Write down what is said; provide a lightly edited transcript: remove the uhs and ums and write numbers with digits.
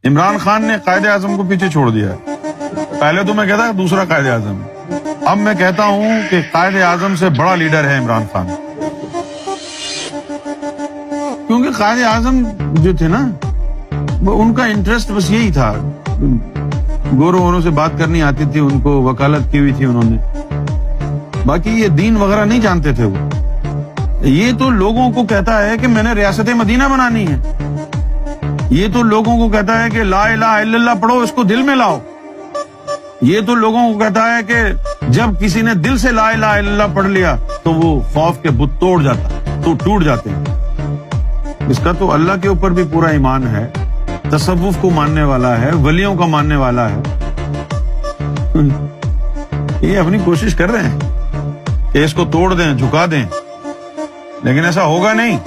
عمران خان نے قائد اعظم کو پیچھے چھوڑ دیا ہے. پہلے تو میں کہتا کہ دوسرا قائد اعظم, اب میں کہتا ہوں کہ قائد اعظم سے بڑا لیڈر ہے عمران خان. کیونکہ قائد اعظم جو تھے نا, وہ ان کا انٹرسٹ بس یہی تھا, گوروں ووروں سے بات کرنی آتی تھی ان کو, وکالت کی ہوئی تھی انہوں نے, باقی یہ دین وغیرہ نہیں جانتے تھے وہ. یہ تو لوگوں کو کہتا ہے کہ میں نے ریاست مدینہ بنانی ہے, یہ تو لوگوں کو کہتا ہے کہ لا الہ الا اللہ پڑھو, اس کو دل میں لاؤ. یہ تو لوگوں کو کہتا ہے کہ جب کسی نے دل سے لا الہ الا اللہ پڑھ لیا تو وہ خوف کے بت ٹوٹ جاتے ہیں. اس کا تو اللہ کے اوپر بھی پورا ایمان ہے, تصوف کو ماننے والا ہے, ولیوں کا ماننے والا ہے. یہ اپنی کوشش کر رہے ہیں کہ اس کو توڑ دیں, جھکا دیں, لیکن ایسا ہوگا نہیں.